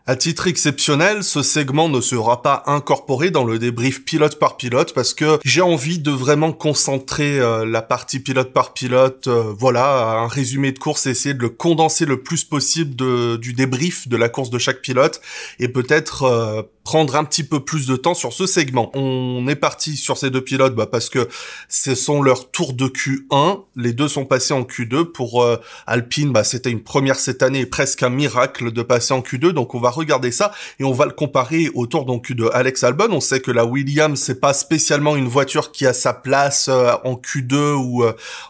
À titre exceptionnel, ce segment ne sera pas incorporé dans le débrief pilote par pilote parce que j'ai envie de vraiment concentrer la partie pilote par pilote, voilà, un résumé de course, essayer de le condenser le plus possible du débrief de la course de chaque pilote et peut-être prendre un petit peu plus de temps sur ce segment. On est parti sur ces deux pilotes parce que ce sont leurs tours de Q1, les deux sont passés en Q2. Pour Alpine, c'était une première cette année, presque un miracle de passer en Q2, donc on va regarder ça et on va le comparer au tour donc de Alex Albon. On sait que la Williams, c'est pas spécialement une voiture qui a sa place en Q2 ou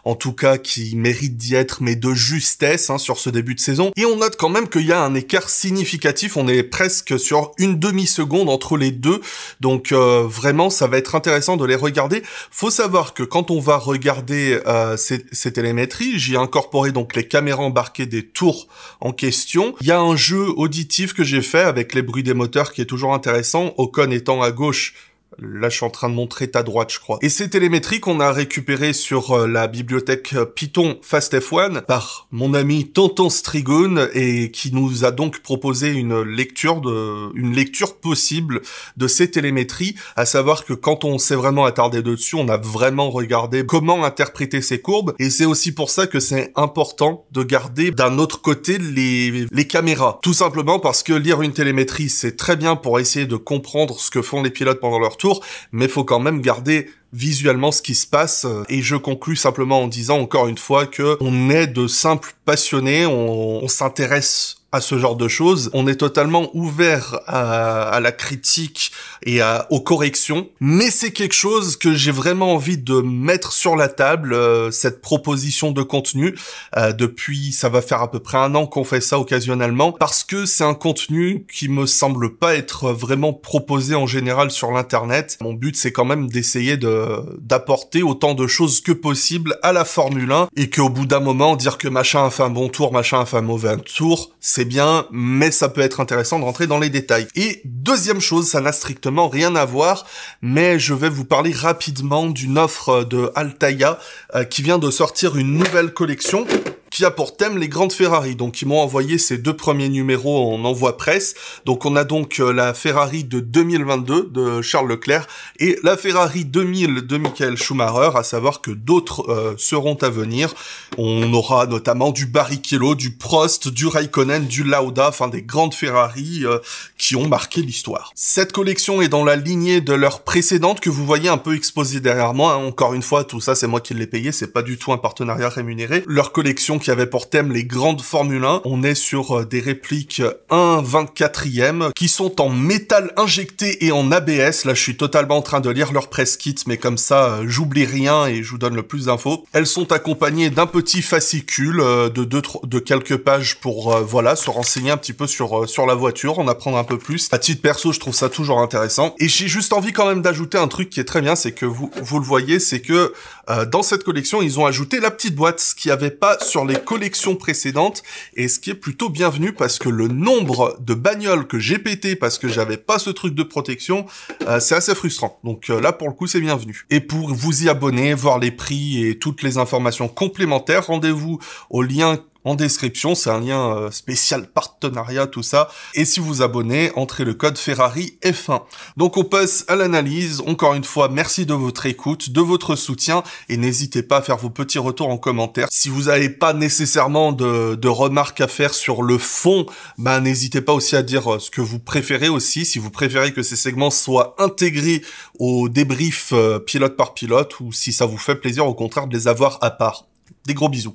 en tout cas qui mérite d'y être, mais de justesse sur ce début de saison. Et on note quand même qu'il y a un écart significatif, on est presque sur une demi-seconde entre les deux, donc vraiment ça va être intéressant de les regarder. Faut savoir que quand on va regarder ces télémétries, j'y ai incorporé donc les caméras embarquées des tours en question. Il y a un jeu auditif que j'ai fait avec les bruits des moteurs qui est toujours intéressant, Ocon étant à gauche. Là, je suis en train de montrer ta droite, je crois. Et ces télémétries qu'on a récupérées sur la bibliothèque Python Fast F1 par mon ami Tonton Strigoun et qui nous a donc proposé une lecture possible de ces télémétries, à savoir que quand on s'est vraiment attardé dessus, on a vraiment regardé comment interpréter ces courbes et c'est aussi pour ça que c'est important de garder d'un autre côté les caméras. Tout simplement parce que lire une télémétrie, c'est très bien pour essayer de comprendre ce que font les pilotes pendant leur tour, mais faut quand même garder visuellement ce qui se passe et je conclus simplement en disant encore une fois que on est de simples passionnés, on s'intéresse à ce genre de choses, on est totalement ouvert à la critique et aux corrections, mais c'est quelque chose que j'ai vraiment envie de mettre sur la table, cette proposition de contenu, depuis ça va faire à peu près 1 an qu'on fait ça occasionnellement, parce que c'est un contenu qui me semble pas être vraiment proposé en général sur l'internet. Mon but c'est quand même d'essayer d'apporter autant de choses que possible à la Formule 1 et qu'au bout d'un moment dire que machin a fait un bon tour, machin a fait un mauvais tour, c'est bien, mais ça peut être intéressant de rentrer dans les détails. Et deuxième chose, ça n'a strictement rien à voir, mais je vais vous parler rapidement d'une offre de Altaïa qui vient de sortir une nouvelle collection qui a pour thème les grandes Ferrari. Donc ils m'ont envoyé ces 2 premiers numéros en envoi presse. Donc on a donc la Ferrari de 2022 de Charles Leclerc et la Ferrari 2000 de Michael Schumacher, à savoir que d'autres seront à venir. On aura notamment du Barrichello, du Prost, du Raikkonen, du Lauda, enfin des grandes Ferrari qui ont marqué l'histoire. Cette collection est dans la lignée de leur précédente que vous voyez un peu exposée derrière moi. Encore une fois, tout ça c'est moi qui l'ai payé, c'est pas du tout un partenariat rémunéré. Leur collection qui avait pour thème les grandes Formule 1. On est sur des répliques 1/24e qui sont en métal injecté et en ABS. Là, je suis totalement en train de lire leur press kit, mais comme ça, j'oublie rien et je vous donne le plus d'infos. Elles sont accompagnées d'un petit fascicule de quelques pages pour voilà, se renseigner un petit peu sur la voiture, en apprendre un peu plus. À titre perso, je trouve ça toujours intéressant. Et j'ai juste envie quand même d'ajouter un truc qui est très bien, c'est que vous le voyez, c'est que dans cette collection, ils ont ajouté la petite boîte, ce qu'il n'y avait pas sur les collections précédentes, et ce qui est plutôt bienvenu parce que le nombre de bagnoles que j'ai pété parce que j'avais pas ce truc de protection, c'est assez frustrant. Donc là, pour le coup, c'est bienvenu. Et pour vous y abonner, voir les prix et toutes les informations complémentaires, rendez-vous au lien en description, c'est un lien spécial partenariat, tout ça. Et si vous abonnez, entrez le code Ferrari F1. Donc on passe à l'analyse. Encore une fois, merci de votre écoute, de votre soutien, et n'hésitez pas à faire vos petits retours en commentaire. Si vous n'avez pas nécessairement de remarques à faire sur le fond, n'hésitez pas aussi à dire ce que vous préférez aussi. Si vous préférez que ces segments soient intégrés au débrief pilote par pilote, ou si ça vous fait plaisir au contraire de les avoir à part. Des gros bisous.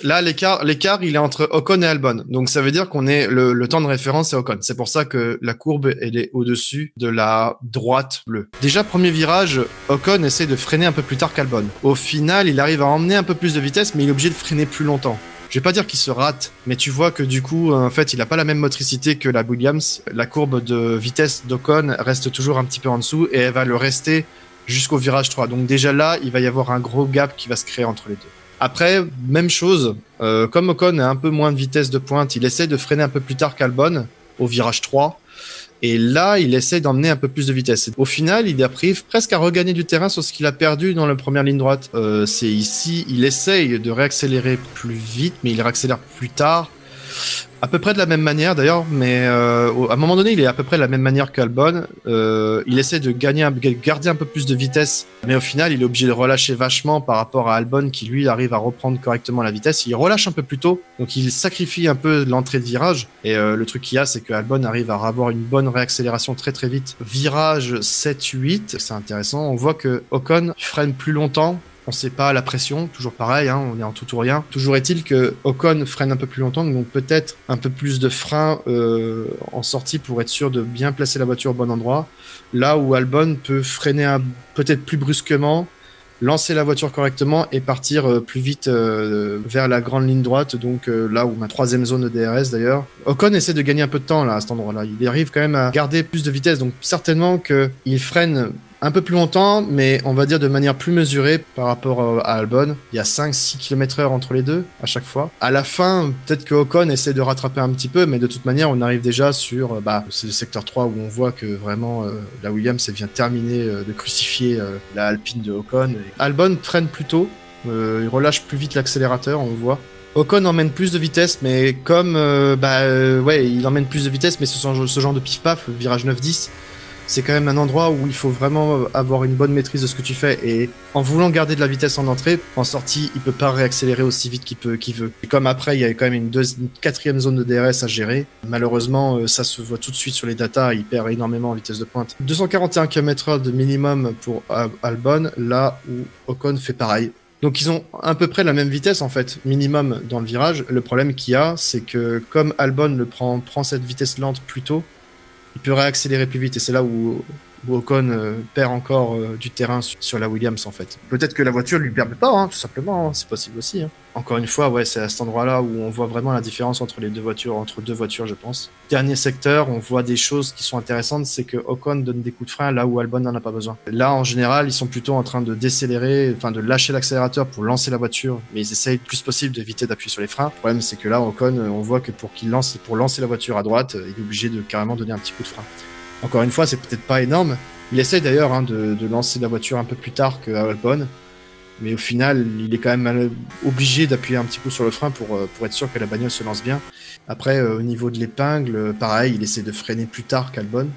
Là, l'écart, il est entre Ocon et Albon. Donc, ça veut dire qu'on est, le temps de référence, c'est Ocon. C'est pour ça que la courbe, elle est au-dessus de la droite bleue. Déjà, premier virage, Ocon essaie de freiner un peu plus tard qu'Albon. Au final, il arrive à emmener un peu plus de vitesse, mais il est obligé de freiner plus longtemps. Je vais pas dire qu'il se rate, mais tu vois que du coup, en fait, il a pas la même motricité que la Williams. La courbe de vitesse d'Ocon reste toujours un petit peu en dessous et elle va le rester jusqu'au virage 3. Donc déjà là, il va y avoir un gros gap qui va se créer entre les deux. Après, même chose, comme Ocon a un peu moins de vitesse de pointe, il essaie de freiner un peu plus tard qu'Albon, au virage 3, et là, il essaie d'emmener un peu plus de vitesse. Au final, il arrive presque à regagner du terrain sur ce qu'il a perdu dans la première ligne droite. C'est ici, il essaye de réaccélérer plus vite, mais il réaccélère plus tard. À peu près de la même manière d'ailleurs, mais à un moment donné, il est à peu près de la même manière qu'Albon. Il essaie de garder un peu plus de vitesse, mais au final, il est obligé de relâcher vachement par rapport à Albon qui lui arrive à reprendre correctement la vitesse. Il relâche un peu plus tôt, donc il sacrifie un peu l'entrée de virage. Et le truc qu'il y a, c'est que Albon arrive à avoir une bonne réaccélération très très vite. Virage 7-8, c'est intéressant. On voit que Ocon freine plus longtemps. On sait pas la pression, toujours pareil, hein, on est en tout ou rien. Toujours est-il que Ocon freine un peu plus longtemps, donc peut-être un peu plus de frein en sortie pour être sûr de bien placer la voiture au bon endroit. Là où Albon peut freiner peut-être plus brusquement, lancer la voiture correctement et partir plus vite vers la grande ligne droite, donc là où ma troisième zone de DRS d'ailleurs. Ocon essaie de gagner un peu de temps là à cet endroit-là, il arrive quand même à garder plus de vitesse, donc certainement qu'il freine un peu plus longtemps, mais on va dire de manière plus mesurée par rapport à Albon. Il y a 5-6 km/h entre les deux à chaque fois. À la fin, peut-être que Ocon essaie de rattraper un petit peu, mais de toute manière, on arrive déjà sur c'est le secteur 3 où on voit que vraiment la Williams vient terminer de crucifier la Alpine de Ocon. Albon freine plus tôt, il relâche plus vite l'accélérateur, on le voit. Ocon emmène plus de vitesse, mais comme il emmène plus de vitesse, mais ce genre de pif-paf, le virage 9-10, c'est quand même un endroit où il faut vraiment avoir une bonne maîtrise de ce que tu fais, et en voulant garder de la vitesse en entrée, en sortie, il peut pas réaccélérer aussi vite qu'il veut. Et comme après, il y a quand même une quatrième zone de DRS à gérer, malheureusement, ça se voit tout de suite sur les datas, il perd énormément en vitesse de pointe. 241 km/h de minimum pour Albon, là où Ocon fait pareil. Donc ils ont à peu près la même vitesse en fait, minimum dans le virage. Le problème qu'il y a, c'est que comme Albon prend cette vitesse lente plus tôt, il peut réaccélérer plus vite, et c'est là où Ocon perd encore du terrain sur la Williams en fait. Peut-être que la voiture lui permet pas, hein, tout simplement, hein, c'est possible aussi. Hein. Encore une fois, ouais, c'est à cet endroit-là où on voit vraiment la différence entre deux voitures, je pense. Dernier secteur, on voit des choses qui sont intéressantes, c'est que Ocon donne des coups de frein là où Albon n'en a pas besoin. Là, en général, ils sont plutôt en train de décélérer, enfin de lâcher l'accélérateur pour lancer la voiture, mais ils essayent le plus possible d'éviter d'appuyer sur les freins. Le problème, c'est que là, Ocon, on voit que pour lancer la voiture à droite, il est obligé de carrément donner un petit coup de frein. Encore une fois, c'est peut-être pas énorme. Il essaie d'ailleurs de lancer la voiture un peu plus tard que Albon, mais au final, il est quand même obligé d'appuyer un petit coup sur le frein pour être sûr que la bagnole se lance bien. Après, au niveau de l'épingle, pareil, il essaie de freiner plus tard qu'Albon.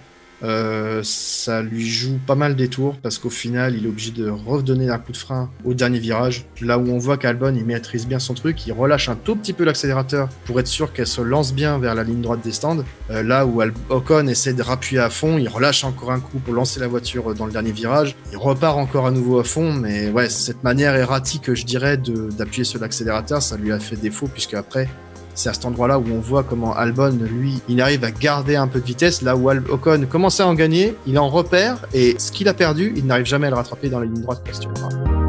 Ça lui joue pas mal des tours parce qu'au final il est obligé de redonner un coup de frein au dernier virage, là où on voit qu'Albon il maîtrise bien son truc, il relâche un tout petit peu l'accélérateur pour être sûr qu'elle se lance bien vers la ligne droite des stands, là où Ocon essaie de rappuyer à fond, il relâche encore un coup pour lancer la voiture dans le dernier virage, il repart encore à nouveau à fond, mais ouais, cette manière erratique je dirais d'appuyer sur l'accélérateur, ça lui a fait défaut, puisque après c'est à cet endroit-là où on voit comment Albon, lui, il arrive à garder un peu de vitesse, là où Ocon commençait à en gagner, il en repère, et ce qu'il a perdu, il n'arrive jamais à le rattraper dans la ligne droite, si tu veux.